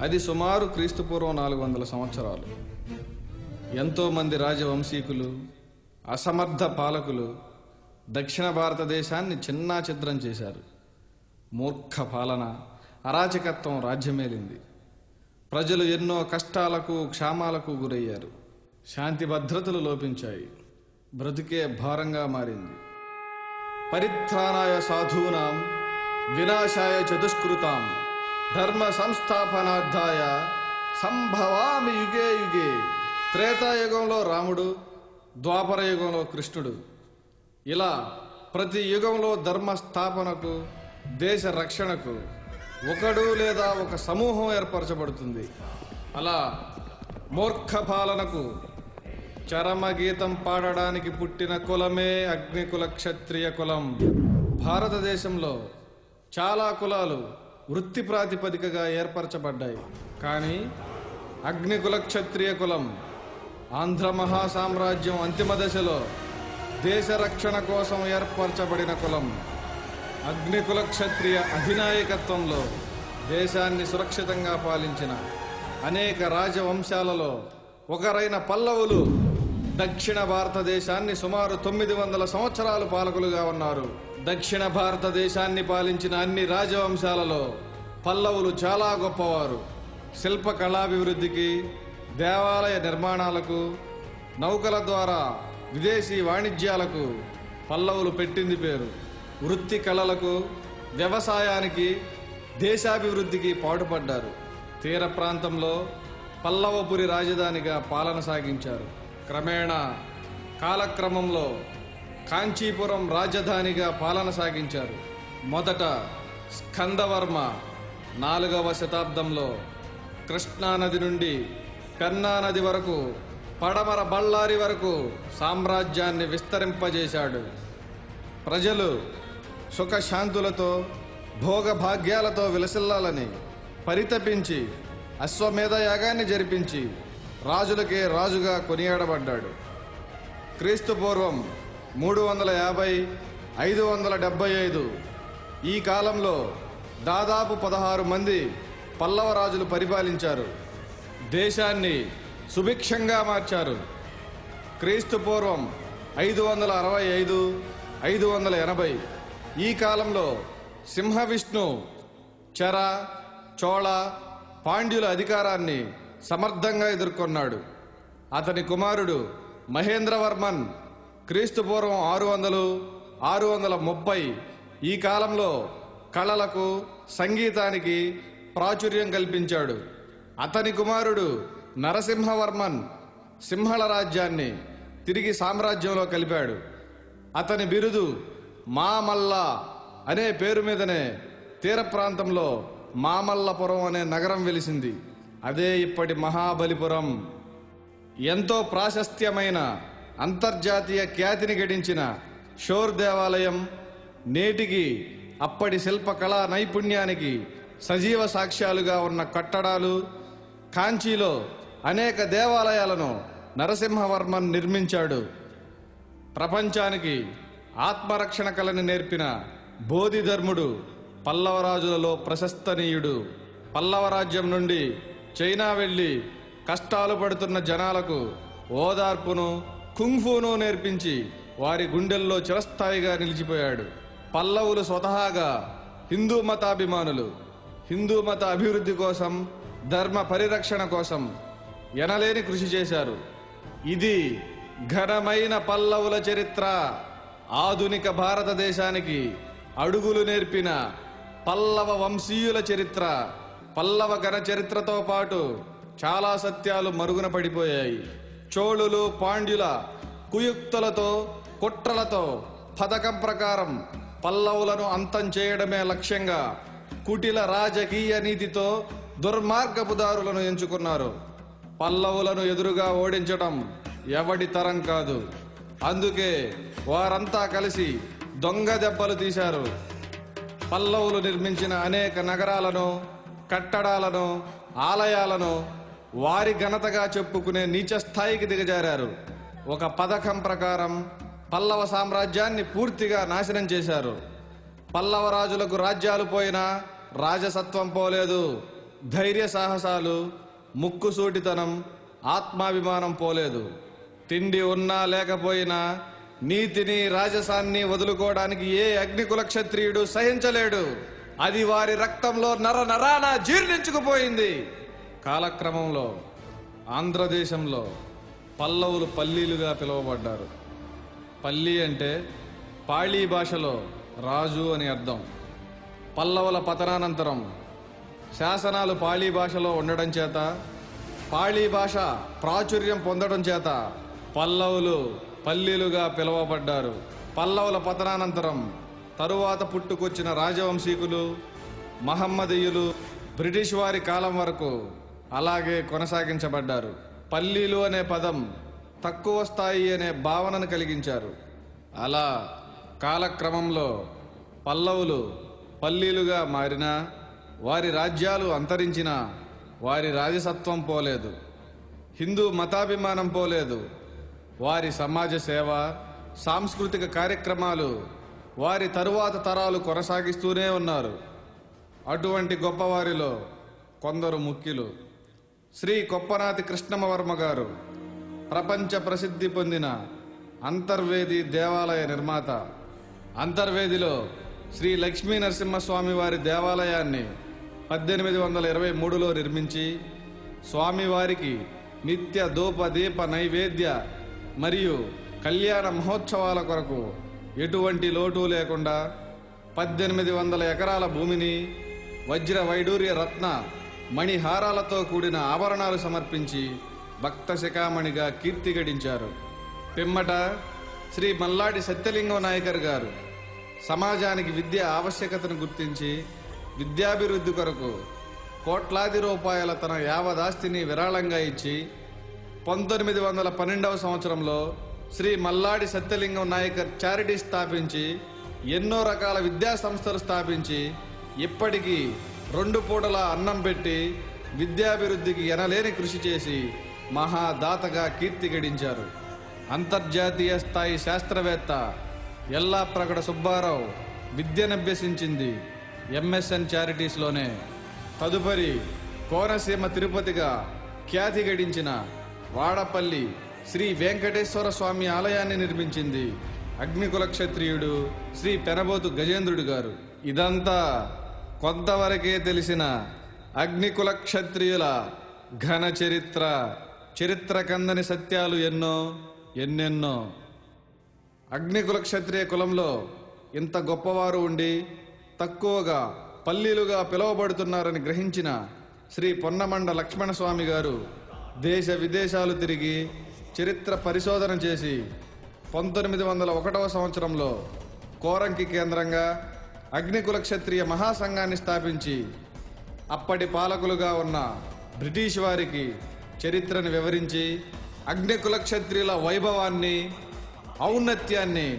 అది సుమారు క్రీస్తుపూర్వం 400 సంవత్సరాలు. ఎంతోమంది రాజవంశీకులు, అసమర్థ పాలకులు దక్షిణ భారతదేశాన్ని చిన్నా చిద్రం చేశారు. మూర్ఖ పాలన, అరాచకత్వం రాజ్యమేలింది. ప్రజలు ఎన్నో కష్టాలకు, క్షామాలకు గురయ్యారు. శాంతి భద్రతలు లోపించాయి. బ్రతుకే భారంగా మారింది. పరిత్రాణాయ సాధూనాం వినాశాయ చతుష్కృతాం ధర్మ సంస్థాపనార్థాయ సంభవామి యుగే యుగే. త్రేతాయుగంలో రాముడు, ద్వాపర యుగంలో కృష్ణుడు. ఇలా ప్రతి యుగంలో ధర్మ స్థాపనకు, దేశ రక్షణకు ఒకడు లేదా ఒక సమూహం ఏర్పరచబడుతుంది. అలా మూర్ఖ పాలనకు చరమగీతం పాడడానికి పుట్టిన కులమే అగ్నికుల క్షత్రియ కులం. భారతదేశంలో చాలా కులాలు వృత్తి ప్రాతిపదికగా ఏర్పరచబడ్డాయి. కానీ అగ్నికుల క్షత్రియ కులం ఆంధ్ర మహాసామ్రాజ్యం అంతిమ దశలో దేశ రక్షణ కోసం ఏర్పరచబడిన కులం. అగ్నికుల క్షత్రియ అధినాయకత్వంలో దేశాన్ని సురక్షితంగా పాలించిన అనేక రాజవంశాలలో ఒకరైన పల్లవులు దక్షిణ భారతదేశాన్ని సుమారు 900 సంవత్సరాలు పాలకులుగా ఉన్నారు. దక్షిణ భారతదేశాన్ని పాలించిన అన్ని రాజవంశాలలో పల్లవులు చాలా గొప్పవారు. శిల్ప కళాభివృద్ధికి, దేవాలయ నిర్మాణాలకు, నౌకల ద్వారా విదేశీ వాణిజ్యాలకు పల్లవులు పెట్టింది పేరు. వృత్తి కళలకు, వ్యవసాయానికి, దేశాభివృద్ధికి పాటుపడ్డారు. తీర ప్రాంతంలో పల్లవపురి రాజధానిగా పాలన సాగించారు. క్రమేణా కాలక్రమంలో కాంచీపురం రాజధానిగా పాలన సాగించారు. మొదట స్కందవర్మ 4వ శతాబ్దంలో కృష్ణానది నుండి పెన్నా నది వరకు, పడమర బళ్ళారి వరకు సామ్రాజ్యాన్ని విస్తరింపజేశాడు. ప్రజలు సుఖశాంతులతో, భోగభాగ్యాలతో విలసిల్లాలని పరితపించి అశ్వమేధ యాగాన్ని జరిపించి రాజులకే రాజుగా కొనియాడబడ్డాడు. క్రీస్తు పూర్వం 350-575 ఈ కాలంలో దాదాపు 16 మంది పల్లవ రాజులు పరిపాలించారు. దేశాన్ని సుభిక్షంగా మార్చారు. క్రీస్తు పూర్వం 565-580 ఈ కాలంలో సింహవిష్ణు చెర, చోళ, పాండ్యుల అధికారాన్ని సమర్థంగా ఎదుర్కొన్నాడు. అతని కుమారుడు మహేంద్రవర్మన్ క్రీస్తు పూర్వం 600-630 ఈ కాలంలో కళలకు, సంగీతానికి ప్రాచుర్యం కల్పించాడు. అతని కుమారుడు నరసింహవర్మన్ సింహళ రాజ్యాన్ని తిరిగి సామ్రాజ్యంలో కలిపాడు. అతని బిరుదు మామల్ల అనే పేరు మీదనే తీర ప్రాంతంలో మామల్లపురం అనే నగరం వెలిసింది. అదే ఇప్పటి మహాబలిపురం. ఎంతో ప్రాశస్త్యమైన, అంతర్జాతీయ ఖ్యాతిని గడించిన షోర్ దేవాలయం నేటికి అప్పటి శిల్పకళా నైపుణ్యానికి సజీవ సాక్ష్యాలుగా ఉన్న కట్టడాలు. కాంచీలో అనేక దేవాలయాలను నరసింహవర్మన్ నిర్మించాడు. ప్రపంచానికి ఆత్మరక్షణ కళని నేర్పిన బోధిధర్ముడు పల్లవరాజులలో ప్రశస్తనీయుడు. పల్లవ రాజ్యం నుండి చైనా వెళ్లి కష్టాలు పడుతున్న జనాలకు ఓదార్పును, కుంగ్ఫూను నేర్పించి వారి గుండెల్లో చిరస్థాయిగా నిలిచిపోయాడు. పల్లవులు స్వతహాగా హిందూ మతాభిమానులు. హిందూ మత అభివృద్ధి కోసం, ధర్మ పరిరక్షణ కోసం ఎనలేని కృషి చేశారు. ఇది ఘనమైన పల్లవుల చరిత్ర. ఆధునిక భారతదేశానికి అడుగులు నేర్పిన పల్లవ వంశీయుల చరిత్ర. పల్లవ ఘన చరిత్రతో పాటు చాలా సత్యాలు మరుగున పడిపోయాయి. చోళులు, పాండ్యుల కుయుక్తులతో, కుట్రలతో పథకం ప్రకారం పల్లవులను అంతం చేయడమే లక్ష్యంగా కుటిల రాజకీయ నీతితో దుర్మార్గపు దారులను ఎంచుకున్నారు. పల్లవులను ఎదురుగా ఓడించడం ఎవడి తరం కాదు. అందుకే వారంతా కలిసి దొంగ దెబ్బలు తీశారు. పల్లవులు నిర్మించిన అనేక నగరాలను, కట్టడాలను, ఆలయాలను వారి ఘనతగా చెప్పుకునే నీచ స్థాయికి దిగజారారు. ఒక పథకం ప్రకారం పల్లవ సామ్రాజ్యాన్ని పూర్తిగా నాశనం చేశారు. పల్లవ రాజులకు రాజ్యాలు పోయినా రాజసత్వం పోలేదు. ధైర్య సాహసాలు, ముక్కుసూటితనం, ఆత్మాభిమానం పోలేదు. తిండి ఉన్నా లేకపోయినా నీతిని, రాజసాన్ని వదులుకోవడానికి ఏ అగ్నికుల క్షత్రియుడు సహించలేడు. అది వారి రక్తంలో నరాన జీర్ణించుకుపోయింది. కాలక్రమంలో ఆంధ్రదేశంలో పల్లవులు పల్లీలుగా పిలువబడ్డారు. పల్లి అంటే పాళీ భాషలో రాజు అని అర్థం. పల్లవుల పతనానంతరం శాసనాలు పాళీ భాషలో ఉండడం చేత, పాళీ భాష ప్రాచుర్యం పొందడం చేత పల్లవులు పల్లీలుగా పిలువబడ్డారు. పల్లవుల పతనానంతరం తరువాత పుట్టుకొచ్చిన రాజవంశీకులు, మహమ్మదీయులు బ్రిటిష్ వారి కాలం వరకు అలాగే కొనసాగించబడ్డారు. పల్లీలు అనే పదం తక్కువ స్థాయి అనే భావనను కలిగించారు. అలా కాలక్రమంలో పల్లవులు పల్లీలుగా మారినా, వారి రాజ్యాలు అంతరించినా వారి రాజసత్వం పోలేదు, హిందూ మతాభిమానం పోలేదు. వారి సమాజ సేవ, సాంస్కృతిక కార్యక్రమాలు వారి తరువాత తరాలు కొనసాగిస్తూనే ఉన్నారు. అటువంటి గొప్పవారిలో కొందరు ముఖ్యులు. శ్రీ కొప్పనాతి కృష్ణమవర్మ గారు ప్రపంచ ప్రసిద్ధి పొందిన అంతర్వేది దేవాలయ నిర్మాత. అంతర్వేదిలో శ్రీ లక్ష్మీ నరసింహస్వామి వారి దేవాలయాన్ని 1823లో నిర్మించి స్వామివారికి నిత్య ధూప దీప నైవేద్య మరియు కళ్యాణ మహోత్సవాల కొరకు ఎటువంటి లోటు లేకుండా 1800 ఎకరాల భూమిని వజ్ర వైడూర్య రత్న మణిహారాలతో కూడిన ఆభరణాలు సమర్పించి భక్త శిఖామణిగా కీర్తి గడించారు. పిమ్మట శ్రీ మల్లాడి సత్యలింగం నాయకర్ గారు సమాజానికి విద్య ఆవశ్యకతను గుర్తించి విద్యాభివృద్ధి కొరకు కోట్లాది రూపాయల తన యావదాస్తిని విరాళంగా ఇచ్చి 1912వ సంవత్సరంలో శ్రీ మల్లాడి సత్యలింగం నాయకర్ చారిటీ స్థాపించి ఎన్నో రకాల విద్యా సంస్థలు స్థాపించి ఇప్పటికీ 2 పూటల అన్నం పెట్టి విద్యాభివృద్ధికి ఎనలేని కృషి చేసి మహాదాతగా కీర్తి గడించారు. అంతర్జాతీయ స్థాయి శాస్త్రవేత్త ఎల్లాప్రగడ సుబ్బారావు విద్యనభ్యసించింది ఎంఎస్ఎన్ చారిటీస్లోనే. తదుపరి కోనసీమ తిరుపతిగా ఖ్యాతి గడించిన వాడపల్లి శ్రీ వెంకటేశ్వర స్వామి ఆలయాన్ని నిర్మించింది అగ్నికుల క్షత్రియుడు శ్రీ పెనబోతు గజేంద్రుడు గారు. ఇదంతా కొంతవరకే తెలిసిన అగ్నికుల క్షత్రియుల ఘన చరిత్ర కందని సత్యాలు ఎన్నెన్నో. అగ్నికుల క్షత్రియ కులంలో ఇంత గొప్పవారు ఉండి తక్కువగా పల్లీలుగా పిలువబడుతున్నారని గ్రహించిన శ్రీ పొన్నమండ లక్ష్మణస్వామి గారు దేశ విదేశాలు తిరిగి చరిత్ర పరిశోధన చేసి 1901వ సంవత్సరంలో కోరంకి కేంద్రంగా అగ్నికుల క్షత్రియ మహాసంఘాన్ని స్థాపించి అప్పటి పాలకులుగా ఉన్న బ్రిటిష్ వారికి చరిత్రను వివరించి అగ్నికుల క్షత్రియుల వైభవాన్ని, ఔన్నత్యాన్ని